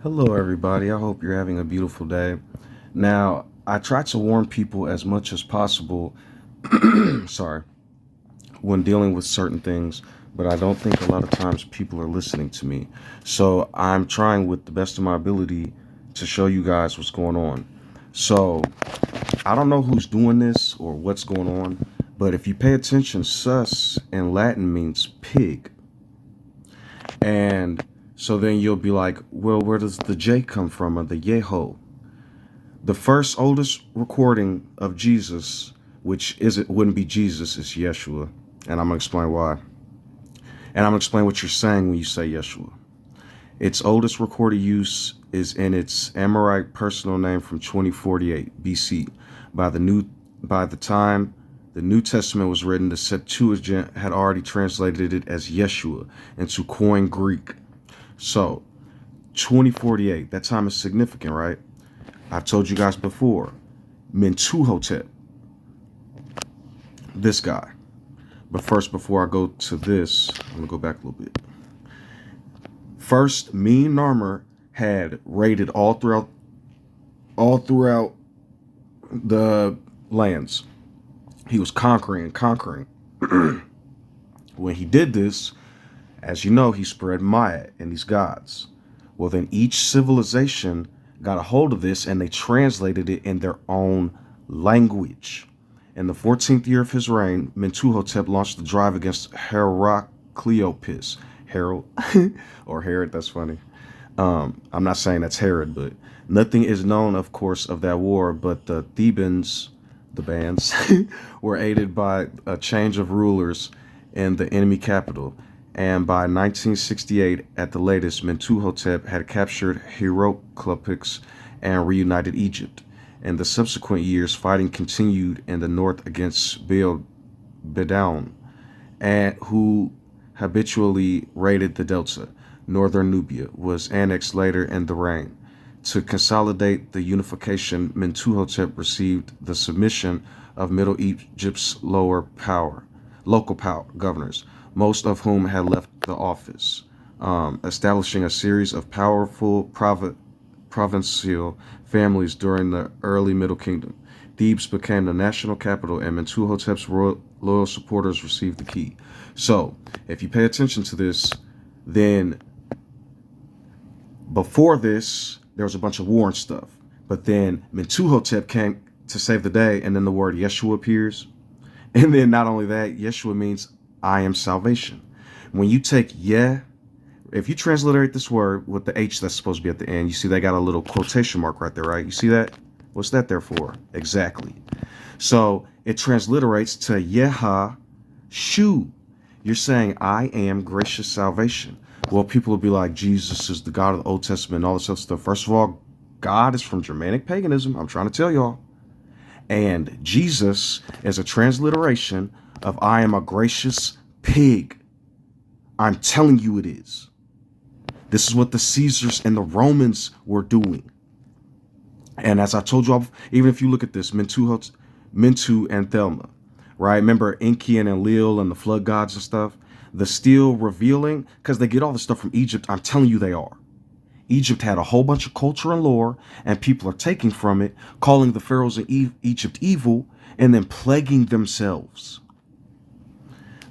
Hello, everybody. I hope you're having a beautiful day. Now, I try to warn people as much as possible, sorry, when dealing with certain things, but I don't think a lot of times people are listening to me. So I'm trying with the best of my ability to show you guys what's going on. So I don't know who's doing this or what's going on, but if you pay attention, sus in Latin means pig. And so then you'll be like, well, where does the J come from or the Yeho? The first oldest recording of Jesus, which isn't wouldn't be Jesus, is Yeshua. And I'm gonna explain why. And I'm gonna explain what you're saying when you say Yeshua. Its oldest recorded use is in its Amorite personal name from 2048 BC. By the new by the time the New Testament was written, the Septuagint had already translated it as Yeshua into Koine Greek. So 2048, that time is significant, right? I've told you guys before, Mentuhotep, this guy. But first, before I go to this, I'm gonna go back a little bit. First, Mean Narmer had raided all throughout the lands. He was conquering and conquering. When he did this, as you know, he spread Maya and these gods. Well, then each civilization got a hold of this and they translated it in their own language. In the 14th year of his reign, Mentuhotep launched the drive against Heracleopas. Harold or Herod, that's funny. I'm not saying that's Herod, but nothing is known, of course, of that war, but the Thebans, the bands, were aided by a change of rulers in the enemy capital. And by 1968, at the latest, Mentuhotep had captured Heracleopas and reunited Egypt. In the subsequent years, fighting continued in the north against Bedown, and who habitually raided the delta. Northern Nubia was annexed later in the reign. To consolidate the unification, Mentuhotep received the submission of Middle Egypt's local power governors, most of whom had left the office, establishing a series of powerful provincial families during the early Middle Kingdom. Thebes became the national capital, and Mentuhotep's loyal supporters received the key. So, if you pay attention to this, then before this, there was a bunch of war and stuff. But then Mentuhotep came to save the day, and then the word Yeshua appears. And then not only that, Yeshua means I am salvation. When you take if you transliterate this word with the H that's supposed to be at the end, you see they got a little quotation mark right there, right? You see that? What's that there for? Exactly. So it transliterates to Yeha Shu. You're saying I am gracious salvation. Well, people will be like, Jesus is the God of the Old Testament and all this other stuff. First of all, God is from Germanic paganism. I'm trying to tell y'all. And Jesus is a transliteration of I am a gracious pig. I'm telling you it is. This is what the Caesars and the Romans were doing. And as I told you, even if you look at this, Mentu and Thelma, right? Remember Enki and Enlil and the flood gods and stuff? The still revealing, because they get all this stuff from Egypt. I'm telling you they are. Egypt had a whole bunch of culture and lore, and people are taking from it, calling the pharaohs in Egypt evil, and then plaguing themselves.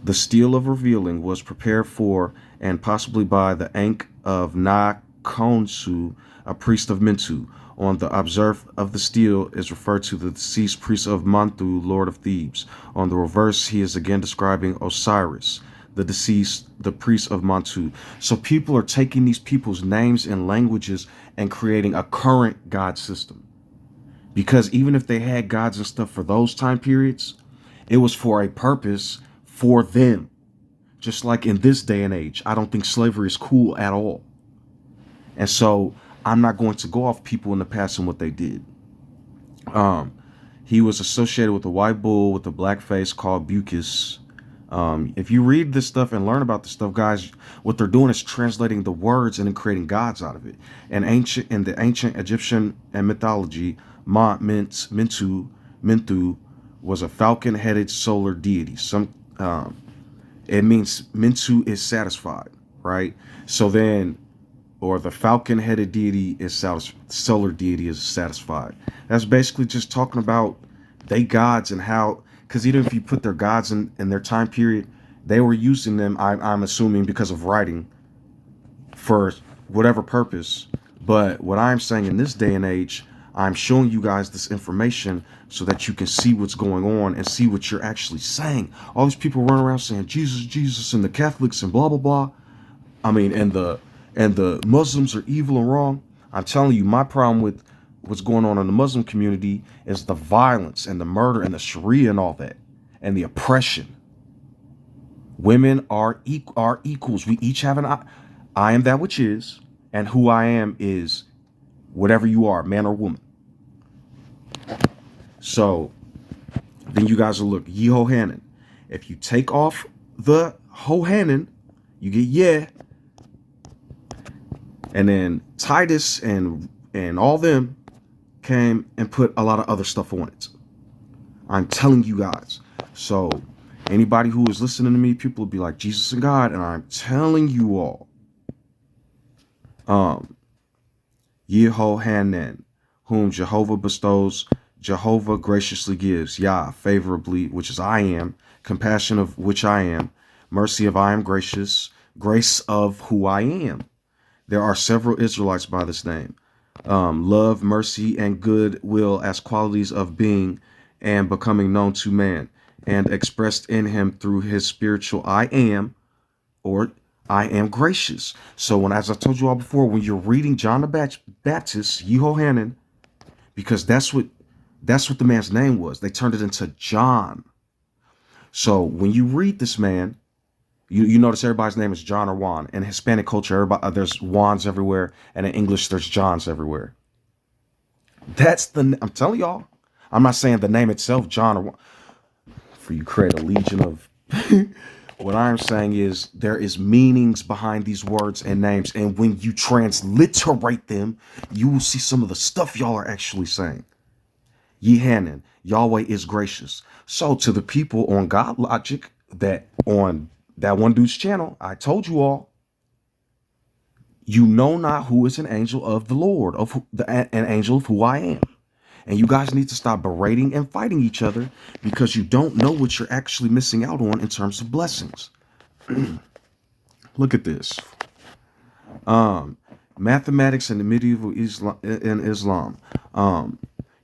The steel of revealing was prepared for and possibly by the Ankh of Na Khonsu, a priest of Mentu. On the obverse of the steel is referred to the deceased priest of Mantu, lord of Thebes. On the reverse, he is again describing Osiris, the priest of Mantu. So people are taking these people's names and languages and creating a current god system. Because even if they had gods and stuff for those time periods, it was for a purpose for them. Just like in this day and age, I don't think slavery is cool at all. And so I'm not going to go off people in the past and what they did. He was associated with a white bull with a black face called Bucus. If you read this stuff and learn about this stuff, guys, what they're doing is translating the words and then creating gods out of it. And in the ancient Egyptian and mythology, Mentu was a falcon-headed solar deity. It means Mentu is satisfied, right? So then or the falcon-headed deity is solar deity is satisfied. That's basically just talking about they gods and how, because even if you put their gods in their time period, they were using them, I'm assuming, because of writing for whatever purpose. But what I'm saying in this day and age, I'm showing you guys this information so that you can see what's going on and see what you're actually saying. All these people running around saying Jesus, Jesus, and the Catholics and blah blah blah. I mean, and the Muslims are evil and wrong. I'm telling you, my problem with what's going on in the Muslim community is the violence and the murder and the Sharia and all that, and the oppression. Women are equals. We each have an I am that which is, and who I am is whatever you are, man or woman. So then you guys will look Yehohanan. If you take off the Hohanan, you get yeah. And then Titus and all them came and put a lot of other stuff on it. I'm telling you guys. So anybody who is listening to me, people will be like Jesus and God, and I'm telling you all. Yehohanan, whom Jehovah bestows, Jehovah graciously gives, Yah favorably, which is I am, compassion of which I am, mercy of I am gracious, grace of who I am. There are several Israelites by this name. Love, mercy, and goodwill as qualities of being and becoming known to man, and expressed in him through his spiritual I am, or I am gracious. So when, as I told you all before, when you're reading John the Baptist, Yehohanan, because that's what the man's name was. They turned it into John. So when you read this man, you notice everybody's name is John or Juan. In Hispanic culture, there's Juans everywhere, and in English, there's Johns everywhere. I'm telling y'all. I'm not saying the name itself, John or Juan, for you create a legion of. What I'm saying is there is meanings behind these words and names, and when you transliterate them, you will see some of the stuff y'all are actually saying. Yehanan, Yahweh is gracious. So to the people on God Logic, that on that one dude's channel, I told you all, you know not who is an angel of the Lord, an angel of who I am. And you guys need to stop berating and fighting each other because you don't know what you're actually missing out on in terms of blessings. Look at this. Mathematics and the medieval Islam.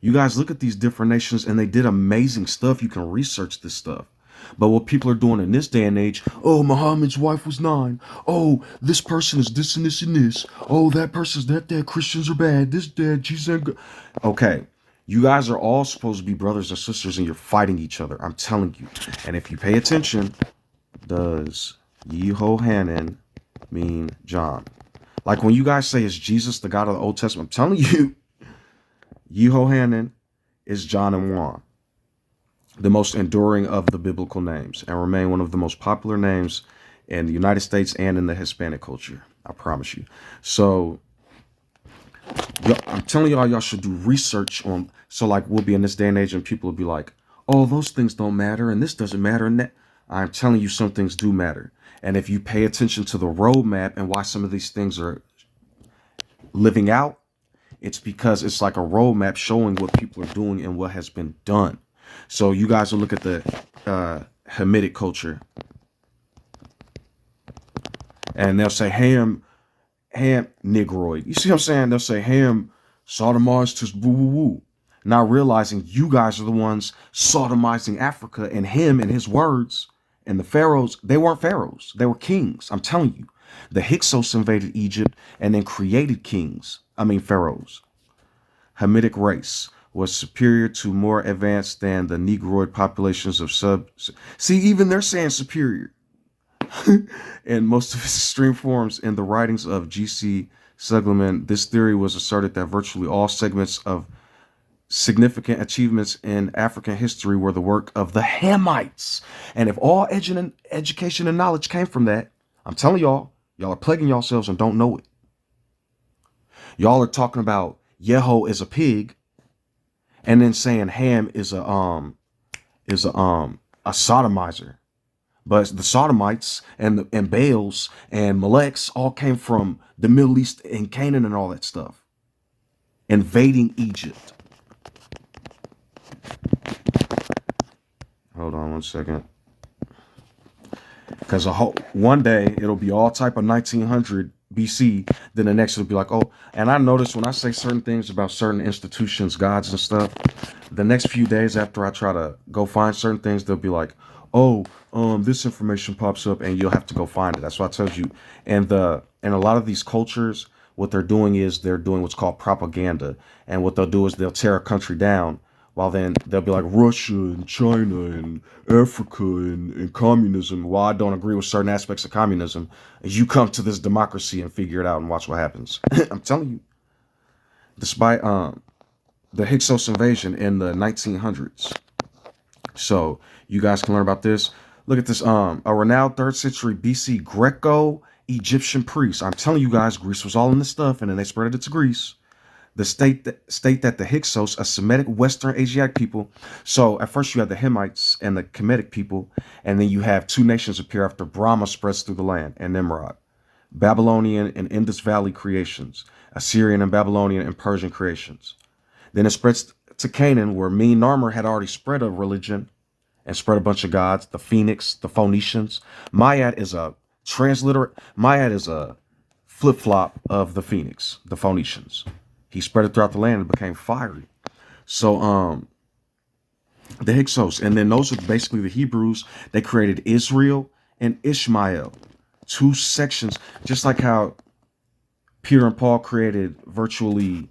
You guys look at these different nations and they did amazing stuff. You can research this stuff. But what people are doing in this day and age, oh, Muhammad's wife was 9. Oh, this person is this and this and this. Oh, that person's that. Christians are bad. This dead. Jesus. Okay. You guys are all supposed to be brothers and sisters and you're fighting each other. I'm telling you. And if you pay attention, does Yehohanan mean John? Like when you guys say, is Jesus the God of the Old Testament? I'm telling you, Yehohanan is John and Juan, the most enduring of the biblical names, and remain one of the most popular names in the United States and in the Hispanic culture. I promise you. So I'm telling y'all should do research on, so like we'll be in this day and age and people will be like, oh, those things don't matter and this doesn't matter and that. I'm telling you some things do matter. And if you pay attention to the roadmap and why some of these things are living out, it's because it's like a roadmap showing what people are doing and what has been done. So you guys will look at the Hamitic culture and they'll say Ham Negroid. You see what I'm saying? They'll say Ham sodomized his woo woo woo. Not realizing you guys are the ones sodomizing Africa, and him and his words and the pharaohs, they weren't pharaohs. They were kings. I'm telling you. The Hyksos invaded Egypt and then created pharaohs. Hamitic race was superior to more advanced than the Negroid populations of See, even they're saying superior. In most of its extreme forms in the writings of G.C. Sugerman, this theory was asserted that virtually all segments of significant achievements in African history were the work of the Hamites. And if all education and knowledge came from that, I'm telling y'all are plaguing yourselves and don't know it. Y'all are talking about Yeho is a pig and then saying Ham is a sodomizer. But the Sodomites and Baals and Molechs all came from the Middle East and Canaan and all that stuff, invading Egypt. Hold on one second. Because one day it'll be all type of 1900 BC. Then the next it'll be like, oh, and I notice when I say certain things about certain institutions, gods and stuff, the next few days after I try to go find certain things, they'll be like, oh, this information pops up and you'll have to go find it. That's why I told you. And a lot of these cultures, what they're doing is they're doing what's called propaganda. And what they'll do is they'll tear a country down, while then they'll be like Russia and China and Africa and communism. While I don't agree with certain aspects of communism, you come to this democracy and figure it out and watch what happens. I'm telling you, despite the Hyksos invasion in the 1900s. So you guys can learn about this. Look at this. A renowned 3rd century BC Greco-Egyptian priest. I'm telling you guys, Greece was all in this stuff, and then they spread it to Greece. The state that the Hyksos, a Semitic Western Asiatic people. So at first you have the Hamites and the Kemetic people, and then you have 2 nations appear after Brahma spreads through the land, and Nimrod. Babylonian and Indus Valley creations, Assyrian and Babylonian and Persian creations. Then it spreads to Canaan, where Mean Narmer had already spread a religion and spread a bunch of gods, the Phoenix, the Phoenicians. Ma'at is a flip-flop of the Phoenix, the Phoenicians. He spread it throughout the land and became fiery. So the Hyksos, and then those are basically the Hebrews. They created Israel and Ishmael, 2 sections, just like how Peter and Paul created virtually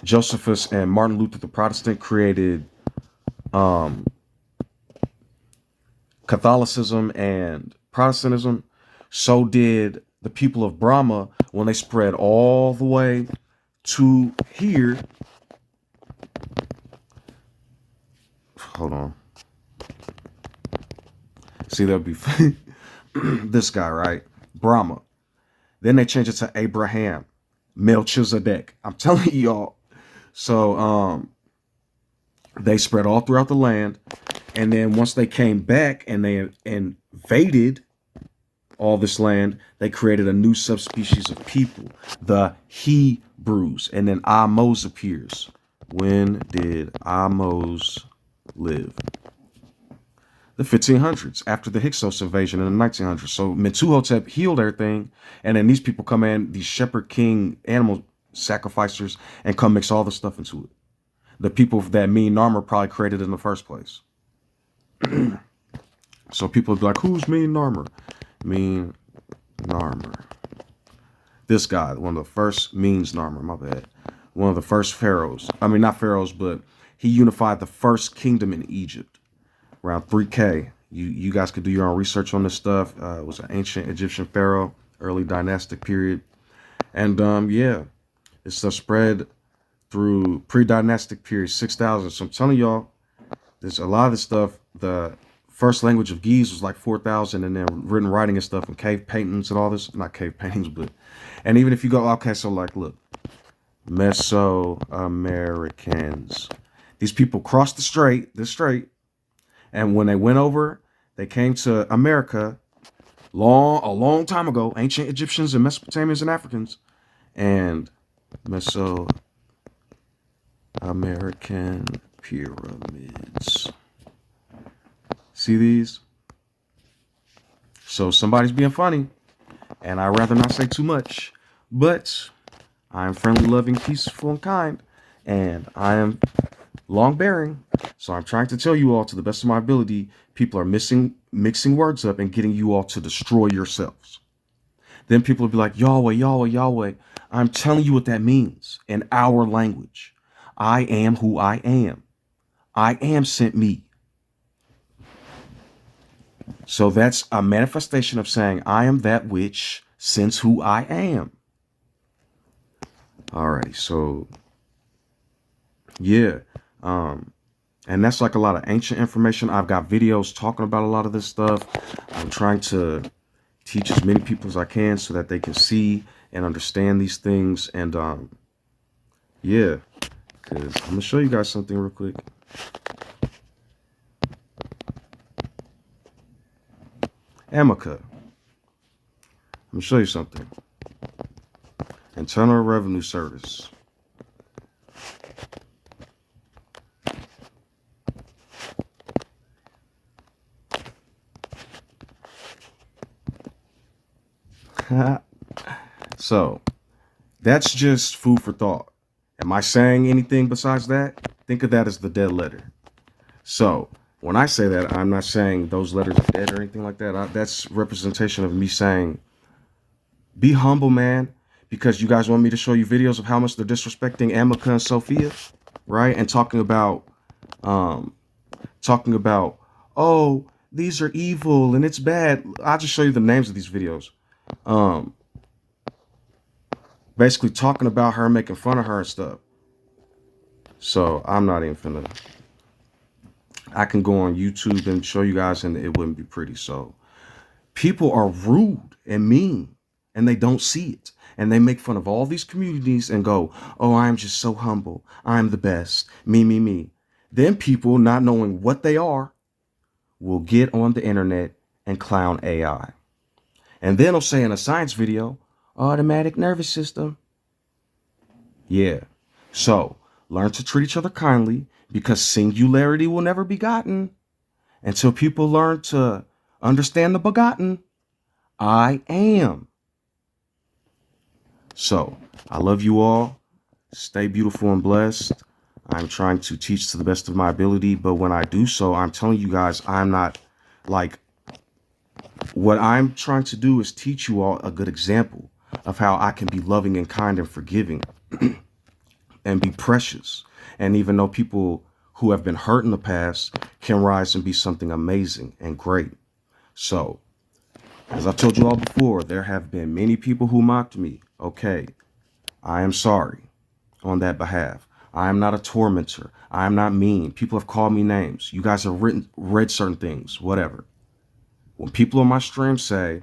Josephus, and Martin Luther the Protestant created Catholicism and Protestantism. So did the people of Brahma when they spread all the way to here. Hold on. See, there'll be this guy, right? Brahma. Then they changed it to Abraham, Melchizedek. I'm telling y'all. So they spread all throughout the land. And then once they came back and they invaded all this land, they created a new subspecies of people, the Hebrews. And then Amos appears. When did Amos live? The 1500s, after the Hyksos invasion in the 1900s. So Mentuhotep healed everything, and then these people come in, these shepherd king animal sacrificers, and come mix all the stuff into it. The people that Mean Narmer probably created in the first place. So people would be like, who's Mean Narmer? Mean Narmer. This guy, one of the first Means Narmer, my bad. One of the first pharaohs. I mean, not pharaohs, but he unified the first kingdom in Egypt around 3K. You guys could do your own research on this stuff. It was an ancient Egyptian pharaoh, early dynastic period. And yeah, it's stuff spread through pre-dynastic period, 6,000. So I'm telling y'all, there's a lot of this stuff. The first language of Ge'ez was like 4,000, and then written writing and stuff and cave paintings and all this. Not cave paintings, but, and even if you go, okay, so like, look, Mesoamericans. These people crossed the strait, and when they went over, they came to America a long time ago, ancient Egyptians and Mesopotamians and Africans, and Mesoamerican pyramids. See these? So somebody's being funny, and I'd rather not say too much, but I'm friendly, loving, peaceful, and kind, and I am long bearing. So I'm trying to tell you all, to the best of my ability, people are mixing words up and getting you all to destroy yourselves. Then people will be like, Yahweh, Yahweh, Yahweh. I'm telling you what that means in our language. I am who I am. I am sent me. So that's a manifestation of saying, I am that which sends who I am. Alrighty, so yeah. And that's like a lot of ancient information. I've got videos talking about a lot of this stuff. I'm trying to teach as many people as I can so that they can see and understand these things. And yeah, because I'm gonna show you guys something real quick. Amica. Let me show you something. Internal Revenue Service. So, that's just food for thought. Am I saying anything besides that? Think of that as the dead letter. So, when I say that, I'm not saying those letters are dead or anything like that. That's representation of me saying, be humble, man, because you guys want me to show you videos of how much they're disrespecting Amica and Sophia, right? And talking about, oh, these are evil and it's bad. I'll just show you the names of these videos. Basically talking about her, making fun of her and stuff. So I'm not even finna. I can go on YouTube and show you guys and it wouldn't be pretty. So people are rude and mean and they don't see it. And they make fun of all these communities and go, oh, I'm just so humble. I'm the best. Me, me, me. Then people, not knowing what they are, will get on the internet and clown AI. And then they'll say in a science video, automatic nervous system. Yeah. So learn to treat each other kindly because singularity will never be gotten until people learn to understand the begotten. I am. So I love you all. Stay beautiful and blessed. I'm trying to teach to the best of my ability, but when I do so, I'm telling you guys, I'm not like, what I'm trying to do is teach you all a good example of how I can be loving and kind and forgiving and be precious. And even though people who have been hurt in the past can rise and be something amazing and great. So, as I've told you all before, there have been many people who mocked me. Okay, I am sorry on that behalf. I am not a tormentor. I am not mean. People have called me names. You guys have read certain things, whatever. When people on my stream say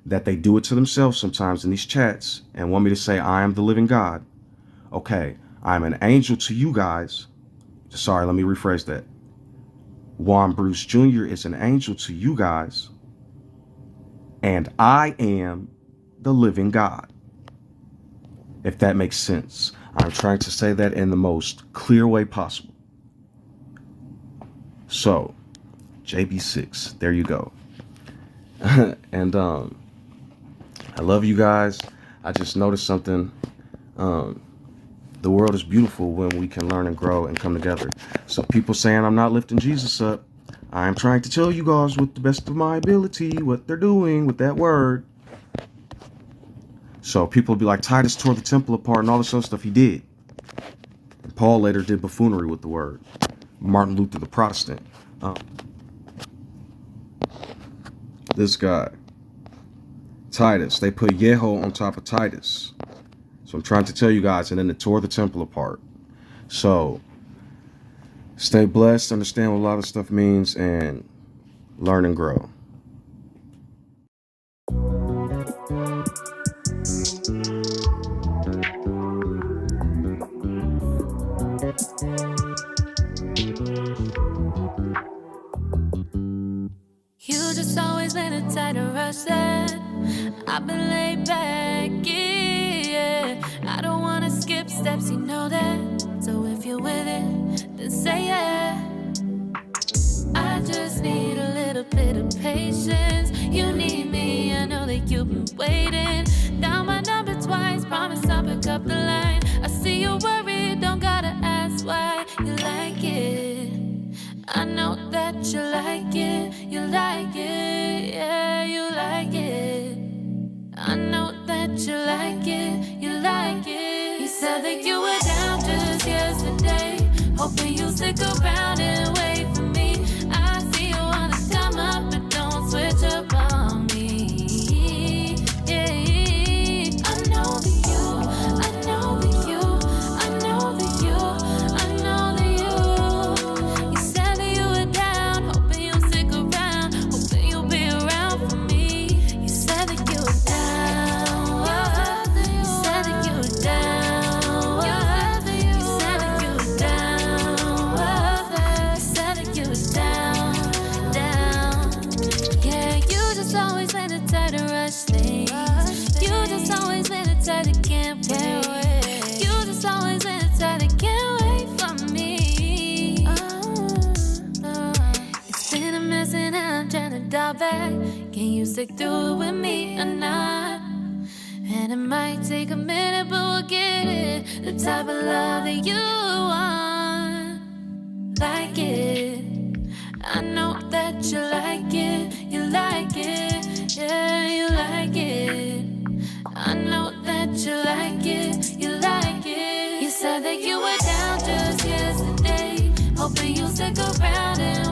that they do it to themselves sometimes in these chats and want me to say I am the living God, okay, I'm an angel to you guys. Sorry, let me rephrase that. Juan Bruce Jr. is an angel to you guys, and I am the living God. If that makes sense. I'm trying to say that in the most clear way possible. So, JB6, there you go. And I love you guys. I just noticed something. The world is beautiful when we can learn and grow and come together. So people saying I'm not lifting Jesus up. I'm trying to tell you guys with the best of my ability what they're doing with that word. So people will be like, Titus tore the temple apart and all this other stuff. He did. And Paul later did buffoonery with the word. Martin Luther the Protestant. This guy, Titus, they put Yeho on top of Titus. So I'm trying to tell you guys, and then it tore the temple apart. So stay blessed, understand what a lot of stuff means, and learn and grow. You just always been a tighter rush that I've been laid back, yeah. I don't wanna skip steps, you know that. So if you're with it, then say yeah. I just need a little bit of patience. You need me, I know that you've been waiting. Down my number twice, promise I'll pick up the line. I see you worried, don't gotta ask why. You like it, I know that you like it. You like it, yeah, you like it. I know that you like it, you like it. You said that you were down just yesterday, hoping you'll stick around and wait for me. I see you wanna come up, but don't switch up on me. Yeah, I know that you, I know that you, I know that you, I know that you. You said that you were down, hoping you'll stick around, hoping you'll be around for me. You said that you were down, you said that you were down, you said that you were down, you said Can't wait. You just always been the type that can't wait for me. It's been a mess and I'm trying to dial back. Can you stick through it with me or not? And it might take a minute, but we'll get it. The type of love that you want. Like it. I know that you like it. You like it. Yeah, you like it. I know that you like it. You like it. You said that you were down just yesterday. Hoping you'll stick around and